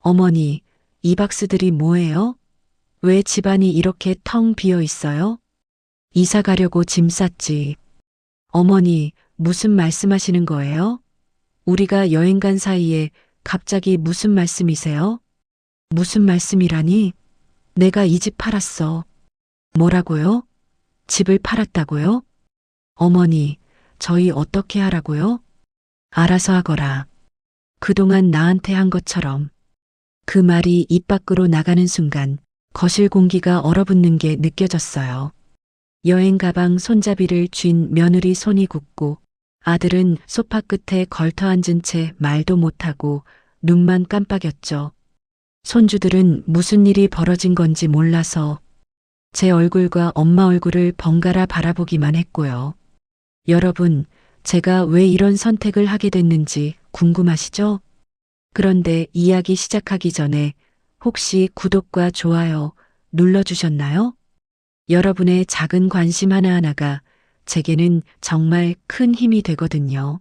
어머니, 이 박스들이 뭐예요? 왜 집안이 이렇게 텅 비어 있어요? 이사 가려고 짐 쌌지. 어머니, 무슨 말씀하시는 거예요? 우리가 여행 간 사이에 갑자기 무슨 말씀이세요? 무슨 말씀이라니? 내가 이 집 팔았어. 뭐라고요? 집을 팔았다고요? 어머니, 저희 어떻게 하라고요? 알아서 하거라. 그동안 나한테 한 것처럼. 그 말이 입 밖으로 나가는 순간 거실 공기가 얼어붙는 게 느껴졌어요. 여행 가방 손잡이를 쥔 며느리 손이 굳고 아들은 소파 끝에 걸터 앉은 채 말도 못하고 눈만 깜빡였죠. 손주들은 무슨 일이 벌어진 건지 몰라서 제 얼굴과 엄마 얼굴을 번갈아 바라보기만 했고요. 여러분, 제가 왜 이런 선택을 하게 됐는지 궁금하시죠? 그런데 이야기 시작하기 전에 혹시 구독과 좋아요 눌러주셨나요? 여러분의 작은 관심 하나하나가 제게는 정말 큰 힘이 되거든요.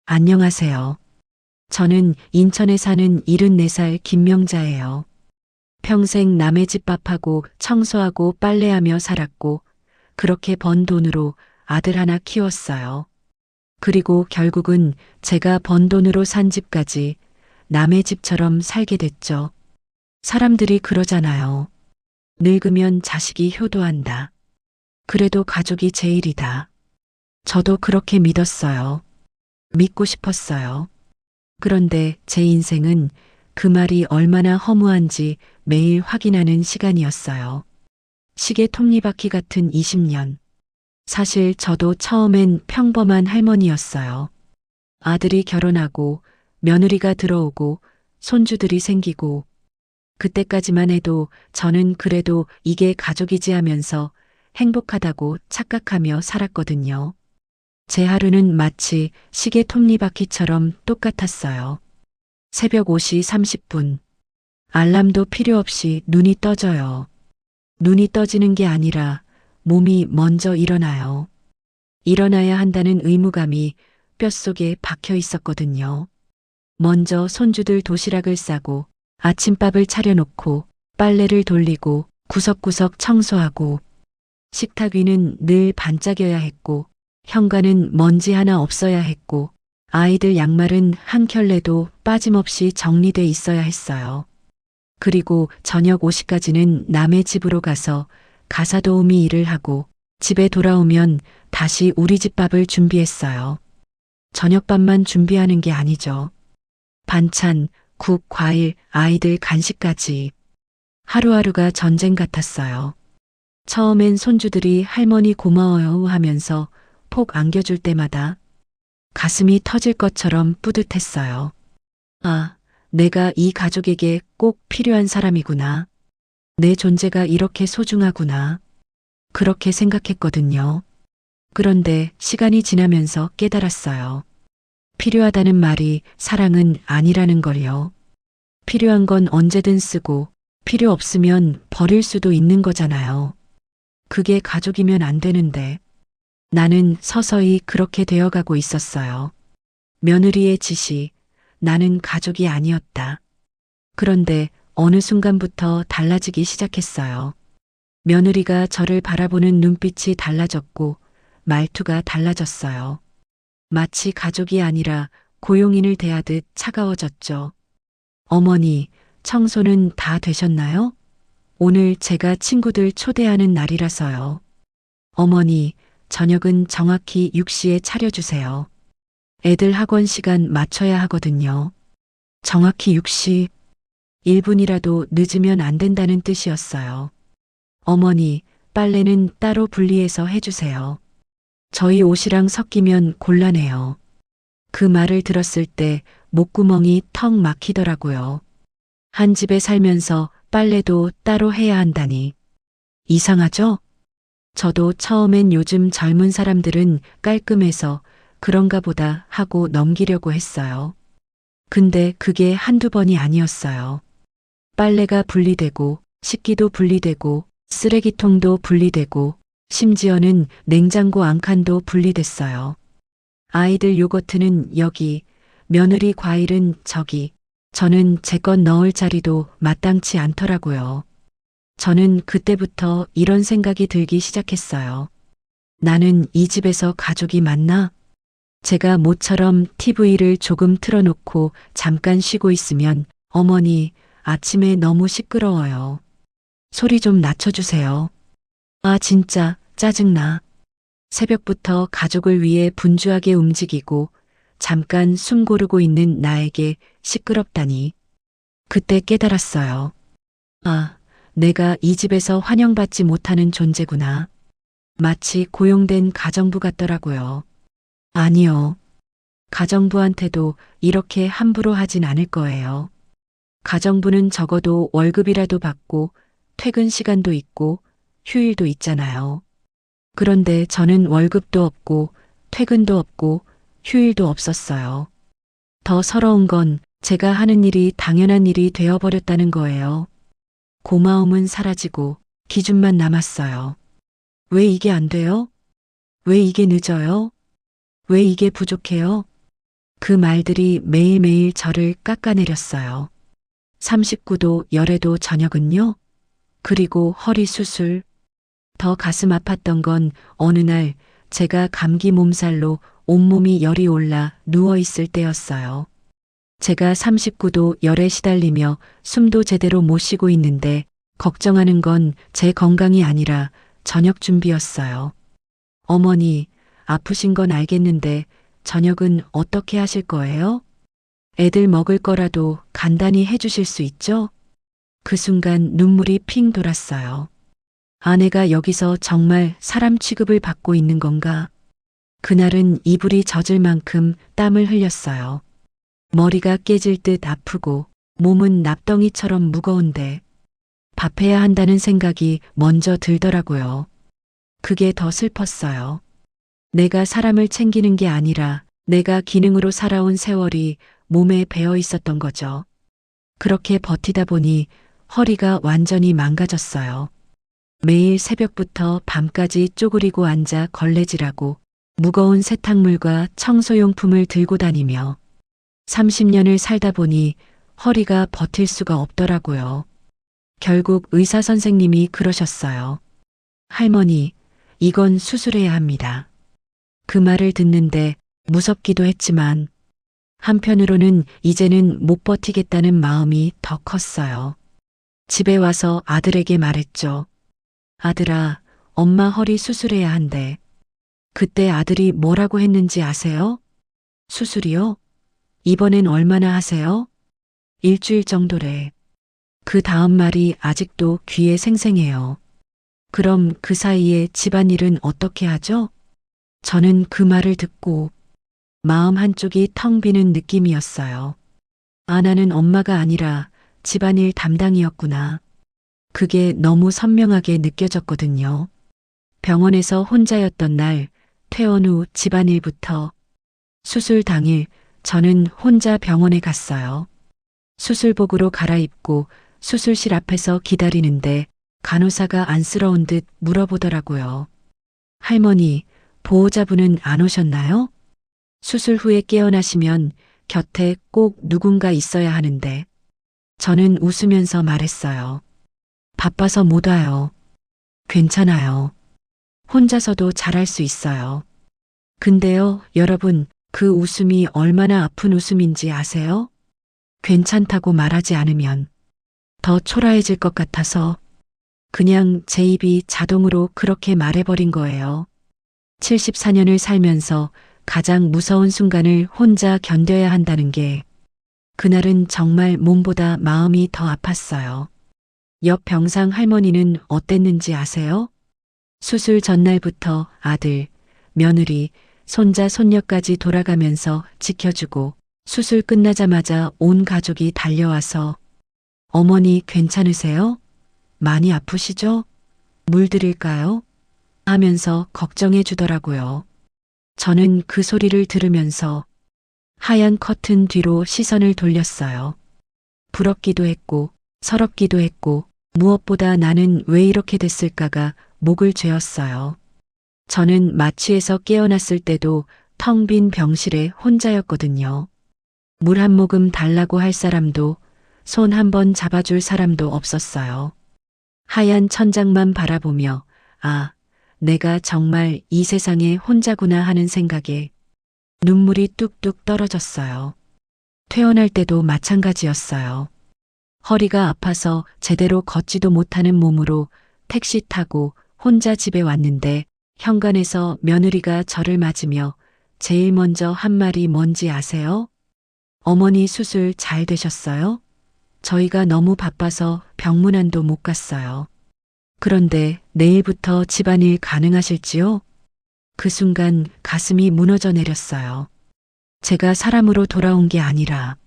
안녕하세요. 저는 인천에 사는 74살 김명자예요. 평생 남의 집 밥하고 청소하고 빨래하며 살았고 그렇게 번 돈으로 아들 하나 키웠어요. 그리고 결국은 제가 번 돈으로 산 집까지 남의 집처럼 살게 됐죠. 사람들이 그러잖아요. 늙으면 자식이 효도한다. 그래도 가족이 제일이다. 저도 그렇게 믿었어요. 믿고 싶었어요. 그런데 제 인생은 그 말이 얼마나 허무한지 매일 확인하는 시간이었어요. 시계 톱니바퀴 같은 20년. 사실 저도 처음엔 평범한 할머니였어요. 아들이 결혼하고 며느리가 들어오고 손주들이 생기고 그때까지만 해도 저는 그래도 이게 가족이지 하면서 행복하다고 착각하며 살았거든요. 제 하루는 마치 시계 톱니바퀴처럼 똑같았어요. 새벽 5시 30분. 알람도 필요 없이 눈이 떠져요. 눈이 떠지는 게 아니라 몸이 먼저 일어나요. 일어나야 한다는 의무감이 뼛속에 박혀 있었거든요. 먼저 손주들 도시락을 싸고 아침밥을 차려놓고 빨래를 돌리고 구석구석 청소하고 식탁 위는 늘 반짝여야 했고 현관은 먼지 하나 없어야 했고 아이들 양말은 한 켤레도 빠짐없이 정리돼 있어야 했어요. 그리고 저녁 5시까지는 남의 집으로 가서 가사도우미 일을 하고 집에 돌아오면 다시 우리 집 밥을 준비했어요. 저녁밥만 준비하는 게 아니죠. 반찬, 국, 과일, 아이들 간식까지. 하루하루가 전쟁 같았어요. 처음엔 손주들이 할머니 고마워요 하면서 폭 안겨줄 때마다 가슴이 터질 것처럼 뿌듯했어요. 아, 내가 이 가족에게 꼭 필요한 사람이구나. 내 존재가 이렇게 소중하구나. 그렇게 생각했거든요. 그런데 시간이 지나면서 깨달았어요. 필요하다는 말이 사랑은 아니라는 걸요. 필요한 건 언제든 쓰고 필요 없으면 버릴 수도 있는 거잖아요. 그게 가족이면 안 되는데 나는 서서히 그렇게 되어가고 있었어요. 며느리의 지시, 나는 가족이 아니었다. 그런데 어느 순간부터 달라지기 시작했어요. 며느리가 저를 바라보는 눈빛이 달라졌고 말투가 달라졌어요. 마치 가족이 아니라 고용인을 대하듯 차가워졌죠. 어머니, 청소는 다 되셨나요? 오늘 제가 친구들 초대하는 날이라서요. 어머니, 저녁은 정확히 6시에 차려주세요. 애들 학원 시간 맞춰야 하거든요. 정확히 6시. 1분이라도 늦으면 안 된다는 뜻이었어요. 어머니, 빨래는 따로 분리해서 해주세요. 저희 옷이랑 섞이면 곤란해요. 그 말을 들었을 때 목구멍이 턱 막히더라고요. 한 집에 살면서 빨래도 따로 해야 한다니. 이상하죠? 저도 처음엔 요즘 젊은 사람들은 깔끔해서 그런가 보다 하고 넘기려고 했어요. 근데 그게 한두 번이 아니었어요. 빨래가 분리되고 식기도 분리되고 쓰레기통도 분리되고 심지어는 냉장고 앙칸도 분리됐어요. 아이들 요거트는 여기, 며느리 과일은 저기, 저는 제 것 넣을 자리도 마땅치 않더라고요. 저는 그때부터 이런 생각이 들기 시작했어요. 나는 이 집에서 가족이 맞나? 제가 모처럼 TV를 조금 틀어놓고 잠깐 쉬고 있으면 어머니, 아침에 너무 시끄러워요. 소리 좀 낮춰주세요. 아, 진짜 짜증나. 새벽부터 가족을 위해 분주하게 움직이고 잠깐 숨 고르고 있는 나에게 시끄럽다니. 그때 깨달았어요. 아, 내가 이 집에서 환영받지 못하는 존재구나. 마치 고용된 가정부 같더라고요. 아니요. 가정부한테도 이렇게 함부로 하진 않을 거예요. 가정부는 적어도 월급이라도 받고 퇴근 시간도 있고 휴일도 있잖아요. 그런데 저는 월급도 없고 퇴근도 없고 휴일도 없었어요. 더 서러운 건 제가 하는 일이 당연한 일이 되어버렸다는 거예요. 고마움은 사라지고 기준만 남았어요. 왜 이게 안 돼요? 왜 이게 늦어요? 왜 이게 부족해요? 그 말들이 매일매일 저를 깎아내렸어요. 39도 열에도 저녁은요? 그리고 허리 수술. 더 가슴 아팠던 건 어느 날 제가 감기 몸살로 온몸이 열이 올라 누워있을 때였어요. 제가 39도 열에 시달리며 숨도 제대로 못 쉬고 있는데 걱정하는 건 제 건강이 아니라 저녁 준비였어요. 어머니, 아프신 건 알겠는데 저녁은 어떻게 하실 거예요? 애들 먹을 거라도 간단히 해주실 수 있죠? 그 순간 눈물이 핑 돌았어요. 아내가 여기서 정말 사람 취급을 받고 있는 건가? 그날은 이불이 젖을 만큼 땀을 흘렸어요. 머리가 깨질 듯 아프고 몸은 납덩이처럼 무거운데 밥해야 한다는 생각이 먼저 들더라고요. 그게 더 슬펐어요. 내가 사람을 챙기는 게 아니라 내가 기능으로 살아온 세월이 몸에 배어 있었던 거죠. 그렇게 버티다 보니 허리가 완전히 망가졌어요. 매일 새벽부터 밤까지 쪼그리고 앉아 걸레질하고 무거운 세탁물과 청소용품을 들고 다니며 30년을 살다 보니 허리가 버틸 수가 없더라고요. 결국 의사 선생님이 그러셨어요. 할머니, 이건 수술해야 합니다. 그 말을 듣는데 무섭기도 했지만 한편으로는 이제는 못 버티겠다는 마음이 더 컸어요. 집에 와서 아들에게 말했죠. 아들아, 엄마 허리 수술해야 한대. 그때 아들이 뭐라고 했는지 아세요? 수술이요? 이번엔 얼마나 하세요? 일주일 정도래. 그 다음 말이 아직도 귀에 생생해요. 그럼 그 사이에 집안일은 어떻게 하죠? 저는 그 말을 듣고 마음 한쪽이 텅 비는 느낌이었어요. 아, 나는 엄마가 아니라 집안일 담당이었구나. 그게 너무 선명하게 느껴졌거든요. 병원에서 혼자였던 날, 퇴원 후 집안일부터 수술 당일 저는 혼자 병원에 갔어요. 수술복으로 갈아입고 수술실 앞에서 기다리는데 간호사가 안쓰러운 듯 물어보더라고요. 할머니, 보호자분은 안 오셨나요? 수술 후에 깨어나시면 곁에 꼭 누군가 있어야 하는데 저는 웃으면서 말했어요. 바빠서 못 와요. 괜찮아요. 혼자서도 잘할 수 있어요. 근데요, 여러분, 그 웃음이 얼마나 아픈 웃음인지 아세요? 괜찮다고 말하지 않으면 더 초라해질 것 같아서 그냥 제 입이 자동으로 그렇게 말해버린 거예요. 74년을 살면서 가장 무서운 순간을 혼자 견뎌야 한다는 게 그날은 정말 몸보다 마음이 더 아팠어요. 옆 병상 할머니는 어땠는지 아세요? 수술 전날부터 아들, 며느리, 손자, 손녀까지 돌아가면서 지켜주고 수술 끝나자마자 온 가족이 달려와서 어머니 괜찮으세요? 많이 아프시죠? 물 드릴까요? 하면서 걱정해 주더라고요. 저는 그 소리를 들으면서 하얀 커튼 뒤로 시선을 돌렸어요. 부럽기도 했고 서럽기도 했고 무엇보다 나는 왜 이렇게 됐을까가 목을 죄었어요. 저는 마취에서 깨어났을 때도 텅 빈 병실에 혼자였거든요. 물 한 모금 달라고 할 사람도 손 한 번 잡아줄 사람도 없었어요. 하얀 천장만 바라보며 아, 내가 정말 이 세상에 혼자구나 하는 생각에 눈물이 뚝뚝 떨어졌어요. 퇴원할 때도 마찬가지였어요. 허리가 아파서 제대로 걷지도 못하는 몸으로 택시 타고 혼자 집에 왔는데 현관에서 며느리가 저를 맞으며 제일 먼저 한 말이 뭔지 아세요? 어머니 수술 잘 되셨어요? 저희가 너무 바빠서 병문안도 못 갔어요. 그런데 내일부터 집안일 가능하실지요? 그 순간 가슴이 무너져 내렸어요. 제가 사람으로 돌아온 게 아니라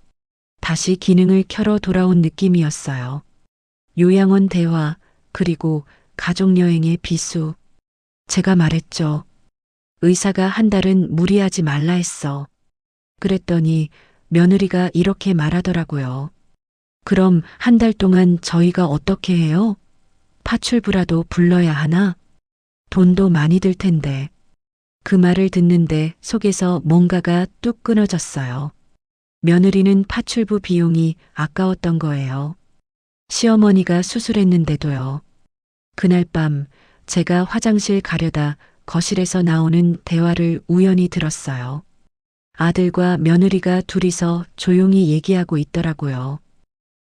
다시 기능을 켜러 돌아온 느낌이었어요. 요양원 대화, 그리고 가족여행의 비수. 제가 말했죠. 의사가 한 달은 무리하지 말라 했어. 그랬더니 며느리가 이렇게 말하더라고요. 그럼 한 달 동안 저희가 어떻게 해요? 파출부라도 불러야 하나? 돈도 많이 들 텐데. 그 말을 듣는데 속에서 뭔가가 뚝 끊어졌어요. 며느리는 파출부 비용이 아까웠던 거예요. 시어머니가 수술했는데도요. 그날 밤 제가 화장실 가려다 거실에서 나오는 대화를 우연히 들었어요. 아들과 며느리가 둘이서 조용히 얘기하고 있더라고요.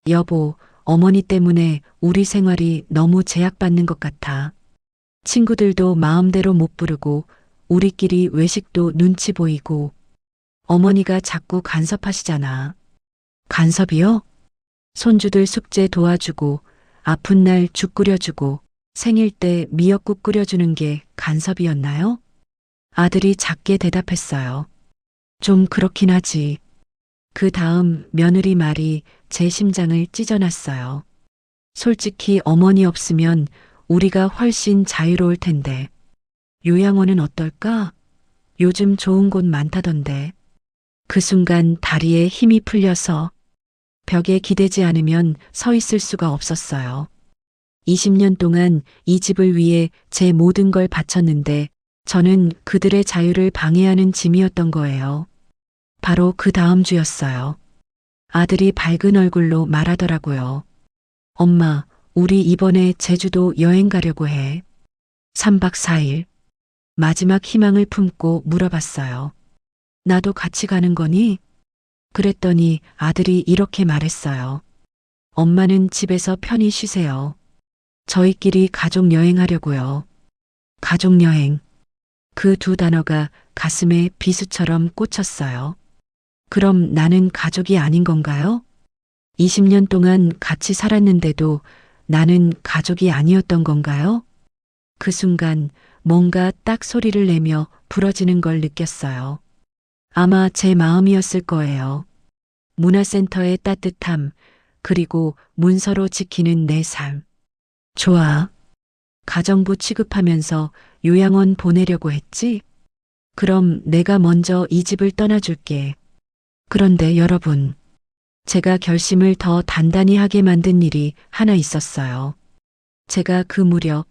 여보, 어머니 때문에 우리 생활이 너무 제약받는 것 같아. 친구들도 마음대로 못 부르고 우리끼리 외식도 눈치 보이고 어머니가 자꾸 간섭하시잖아. 간섭이요? 손주들 숙제 도와주고 아픈 날 죽 끓여주고 생일 때 미역국 끓여주는 게 간섭이었나요? 아들이 작게 대답했어요. 좀 그렇긴 하지. 그 다음 며느리 말이 제 심장을 찢어놨어요. 솔직히 어머니 없으면 우리가 훨씬 자유로울 텐데. 요양원은 어떨까? 요즘 좋은 곳 많다던데. 그 순간 다리에 힘이 풀려서 벽에 기대지 않으면 서 있을 수가 없었어요. 20년 동안 이 집을 위해 제 모든 걸 바쳤는데 저는 그들의 자유를 방해하는 짐이었던 거예요. 바로 그 다음 주였어요. 아들이 밝은 얼굴로 말하더라고요. 엄마, 우리 이번에 제주도 여행 가려고 해. 3박 4일. 마지막 희망을 품고 물어봤어요. 나도 같이 가는 거니? 그랬더니 아들이 이렇게 말했어요. 엄마는 집에서 편히 쉬세요. 저희끼리 가족 여행하려고요. 가족 여행. 그 두 단어가 가슴에 비수처럼 꽂혔어요. 그럼 나는 가족이 아닌 건가요? 20년 동안 같이 살았는데도 나는 가족이 아니었던 건가요? 그 순간 뭔가 딱 소리를 내며 부러지는 걸 느꼈어요. 아마 제 마음이었을 거예요. 문화센터의 따뜻함, 그리고 문서로 지키는 내 삶. 좋아. 가정부 취급하면서 요양원 보내려고 했지? 그럼 내가 먼저 이 집을 떠나줄게. 그런데 여러분, 제가 결심을 더 단단히 하게 만든 일이 하나 있었어요. 제가 그 무렵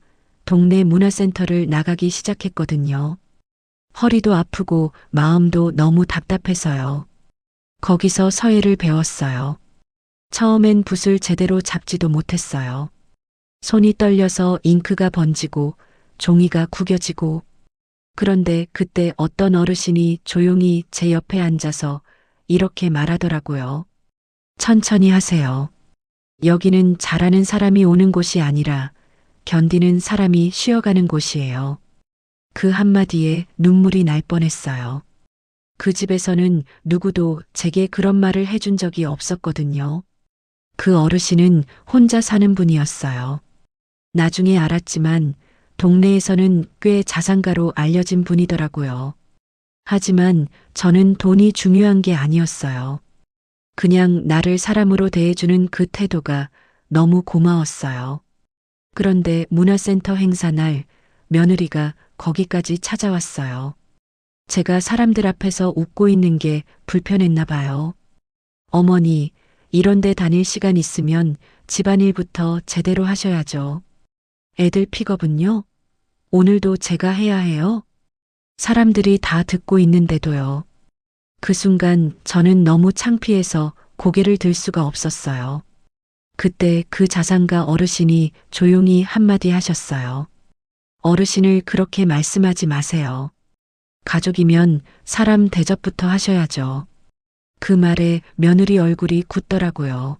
동네 문화센터를 나가기 시작했거든요. 허리도 아프고 마음도 너무 답답해서요. 거기서 서예를 배웠어요. 처음엔 붓을 제대로 잡지도 못했어요. 손이 떨려서 잉크가 번지고 종이가 구겨지고. 그런데 그때 어떤 어르신이 조용히 제 옆에 앉아서 이렇게 말하더라고요. 천천히 하세요. 여기는 잘하는 사람이 오는 곳이 아니라 견디는 사람이 쉬어가는 곳이에요. 그 한마디에 눈물이 날 뻔했어요. 그 집에서는 누구도 제게 그런 말을 해준 적이 없었거든요. 그 어르신은 혼자 사는 분이었어요. 나중에 알았지만 동네에서는 꽤 자산가로 알려진 분이더라고요. 하지만 저는 돈이 중요한 게 아니었어요. 그냥 나를 사람으로 대해주는 그 태도가 너무 고마웠어요. 그런데 문화센터 행사 날 며느리가 거기까지 찾아왔어요. 제가 사람들 앞에서 웃고 있는 게 불편했나 봐요. 어머니, 이런 데 다닐 시간 있으면 집안일부터 제대로 하셔야죠. 애들 픽업은요? 오늘도 제가 해야 해요? 사람들이 다 듣고 있는데도요. 그 순간 저는 너무 창피해서 고개를 들 수가 없었어요. 그때 그 자상가 어르신이 조용히 한마디 하셨어요. 어르신을 그렇게 말씀하지 마세요. 가족이면 사람 대접부터 하셔야죠. 그 말에 며느리 얼굴이 굳더라고요.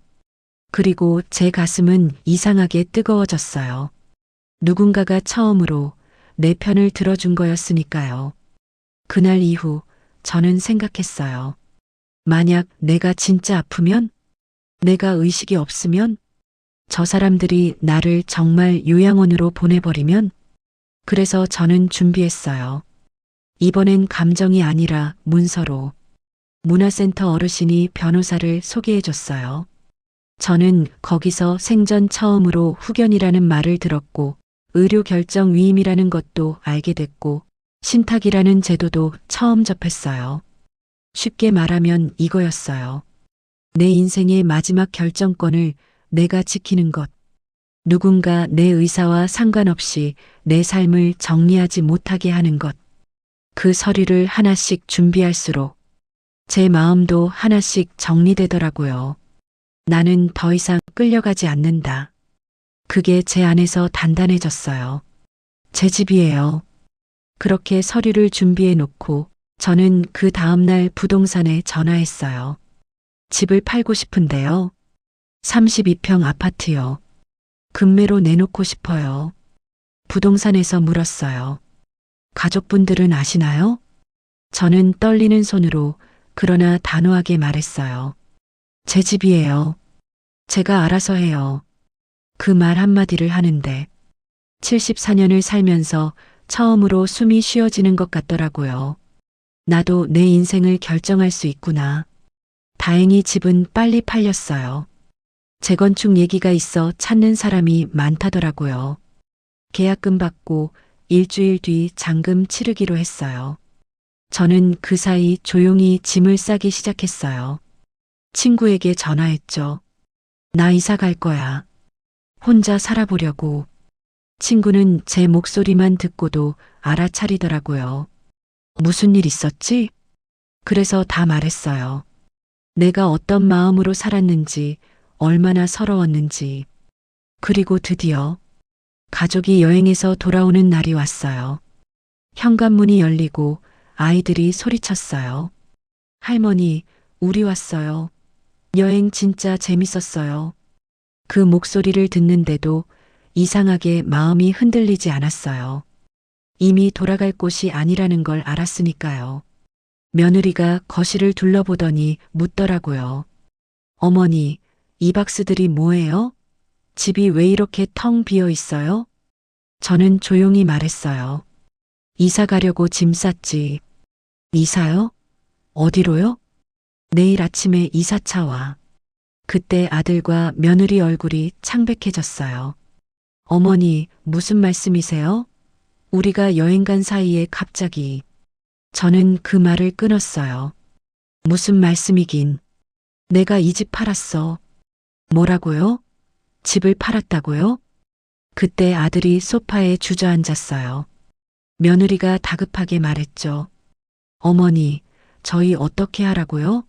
그리고 제 가슴은 이상하게 뜨거워졌어요. 누군가가 처음으로 내 편을 들어준 거였으니까요. 그날 이후 저는 생각했어요. 만약 내가 진짜 아프면, 내가 의식이 없으면, 저 사람들이 나를 정말 요양원으로 보내버리면, 그래서 저는 준비했어요. 이번엔 감정이 아니라 문서로. 문화센터 어르신이 변호사를 소개해줬어요. 저는 거기서 생전 처음으로 후견이라는 말을 들었고, 의료 결정 위임이라는 것도 알게 됐고, 신탁이라는 제도도 처음 접했어요. 쉽게 말하면 이거였어요. 내 인생의 마지막 결정권을 내가 지키는 것. 누군가 내 의사와 상관없이 내 삶을 정리하지 못하게 하는 것. 그 서류를 하나씩 준비할수록 제 마음도 하나씩 정리되더라고요. 나는 더 이상 끌려가지 않는다. 그게 제 안에서 단단해졌어요. 제 집이에요. 그렇게 서류를 준비해 놓고 저는 그 다음날 부동산에 전화했어요. 집을 팔고 싶은데요. 32평 아파트요. 금매로 내놓고 싶어요. 부동산에서 물었어요. 가족분들은 아시나요? 저는 떨리는 손으로 그러나 단호하게 말했어요. 제 집이에요. 제가 알아서 해요. 그 말 한마디를 하는데 74년을 살면서 처음으로 숨이 쉬어지는 것 같더라고요. 나도 내 인생을 결정할 수 있구나. 다행히 집은 빨리 팔렸어요. 재건축 얘기가 있어 찾는 사람이 많다더라고요. 계약금 받고 일주일 뒤 잔금 치르기로 했어요. 저는 그 사이 조용히 짐을 싸기 시작했어요. 친구에게 전화했죠. 나 이사 갈 거야. 혼자 살아보려고. 친구는 제 목소리만 듣고도 알아차리더라고요. 무슨 일 있었지? 그래서 다 말했어요. 내가 어떤 마음으로 살았는지, 얼마나 서러웠는지. 그리고 드디어 가족이 여행에서 돌아오는 날이 왔어요. 현관문이 열리고 아이들이 소리쳤어요. 할머니, 우리 왔어요. 여행 진짜 재밌었어요. 그 목소리를 듣는데도 이상하게 마음이 흔들리지 않았어요. 이미 돌아갈 곳이 아니라는 걸 알았으니까요. 며느리가 거실을 둘러보더니 묻더라고요. 어머니, 이 박스들이 뭐예요? 집이 왜 이렇게 텅 비어 있어요? 저는 조용히 말했어요. 이사 가려고 짐 쌌지. 이사요? 어디로요? 내일 아침에 이사차 와. 그때 아들과 며느리 얼굴이 창백해졌어요. 어머니, 무슨 말씀이세요? 우리가 여행 간 사이에 갑자기. 저는 그 말을 끊었어요. 무슨 말씀이긴. 내가 이 집 팔았어. 뭐라고요? 집을 팔았다고요? 그때 아들이 소파에 주저앉았어요. 며느리가 다급하게 말했죠. 어머니, 저희 어떻게 하라고요?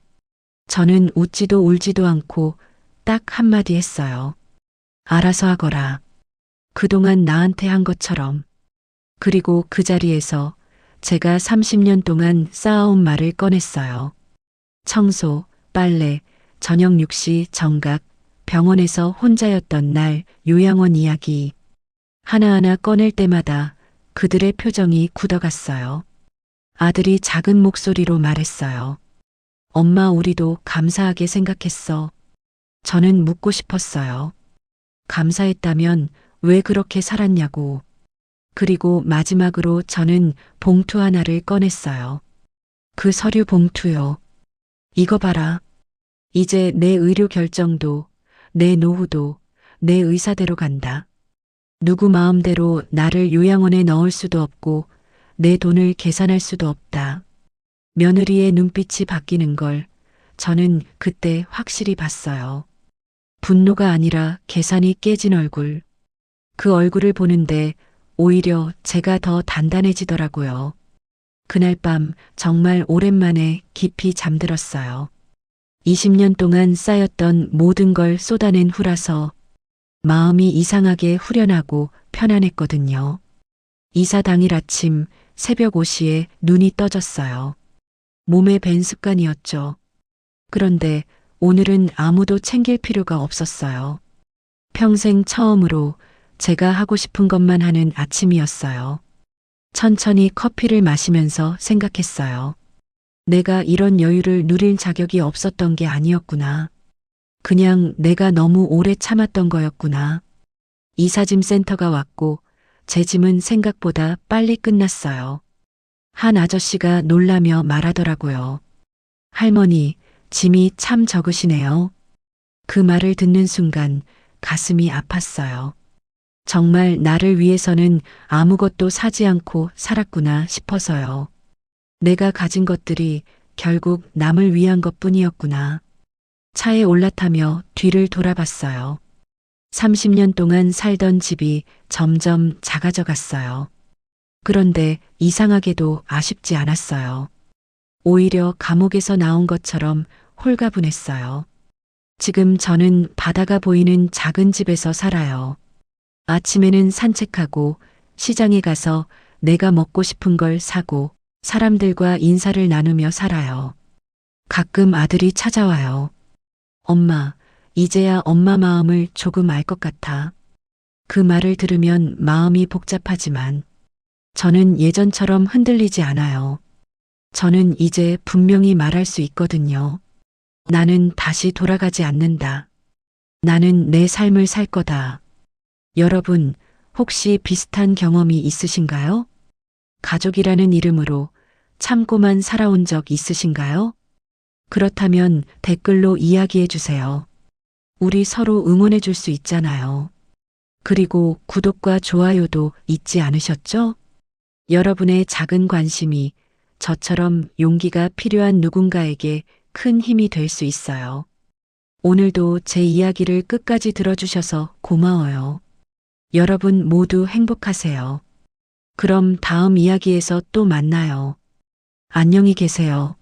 저는 웃지도 울지도 않고 딱 한마디 했어요. 알아서 하거라. 그동안 나한테 한 것처럼. 그리고 그 자리에서 제가 30년 동안 쌓아온 말을 꺼냈어요. 청소, 빨래, 저녁 6시 정각, 병원에서 혼자였던 날, 요양원 이야기. 하나하나 꺼낼 때마다 그들의 표정이 굳어갔어요. 아들이 작은 목소리로 말했어요. 엄마, 우리도 감사하게 생각했어. 저는 묻고 싶었어요. 감사했다면 왜 그렇게 살았냐고. 그리고 마지막으로 저는 봉투 하나를 꺼냈어요. 그 서류 봉투요. 이거 봐라. 이제 내 의료 결정도, 내 노후도, 내 의사대로 간다. 누구 마음대로 나를 요양원에 넣을 수도 없고 내 돈을 계산할 수도 없다. 며느리의 눈빛이 바뀌는 걸 저는 그때 확실히 봤어요. 분노가 아니라 계산이 깨진 얼굴. 그 얼굴을 보는데 오히려 제가 더 단단해지더라고요. 그날 밤 정말 오랜만에 깊이 잠들었어요. 20년 동안 쌓였던 모든 걸 쏟아낸 후라서 마음이 이상하게 후련하고 편안했거든요. 이사 당일 아침 새벽 5시에 눈이 떠졌어요. 몸에 밴 습관이었죠. 그런데 오늘은 아무도 챙길 필요가 없었어요. 평생 처음으로 제가 하고 싶은 것만 하는 아침이었어요. 천천히 커피를 마시면서 생각했어요. 내가 이런 여유를 누릴 자격이 없었던 게 아니었구나. 그냥 내가 너무 오래 참았던 거였구나. 이사짐 센터가 왔고 제 짐은 생각보다 빨리 끝났어요. 한 아저씨가 놀라며 말하더라고요. 할머니, 짐이 참 적으시네요. 그 말을 듣는 순간 가슴이 아팠어요. 정말 나를 위해서는 아무것도 사지 않고 살았구나 싶어서요. 내가 가진 것들이 결국 남을 위한 것뿐이었구나. 차에 올라타며 뒤를 돌아봤어요. 30년 동안 살던 집이 점점 작아져 갔어요. 그런데 이상하게도 아쉽지 않았어요. 오히려 감옥에서 나온 것처럼 홀가분했어요. 지금 저는 바다가 보이는 작은 집에서 살아요. 아침에는 산책하고 시장에 가서 내가 먹고 싶은 걸 사고 사람들과 인사를 나누며 살아요. 가끔 아들이 찾아와요. 엄마, 이제야 엄마 마음을 조금 알 것 같아. 그 말을 들으면 마음이 복잡하지만 저는 예전처럼 흔들리지 않아요. 저는 이제 분명히 말할 수 있거든요. 나는 다시 돌아가지 않는다. 나는 내 삶을 살 거다. 여러분, 혹시 비슷한 경험이 있으신가요? 가족이라는 이름으로 참고만 살아온 적 있으신가요? 그렇다면 댓글로 이야기해 주세요. 우리 서로 응원해 줄 수 있잖아요. 그리고 구독과 좋아요도 잊지 않으셨죠? 여러분의 작은 관심이 저처럼 용기가 필요한 누군가에게 큰 힘이 될 수 있어요. 오늘도 제 이야기를 끝까지 들어주셔서 고마워요. 여러분 모두 행복하세요. 그럼 다음 이야기에서 또 만나요. 안녕히 계세요.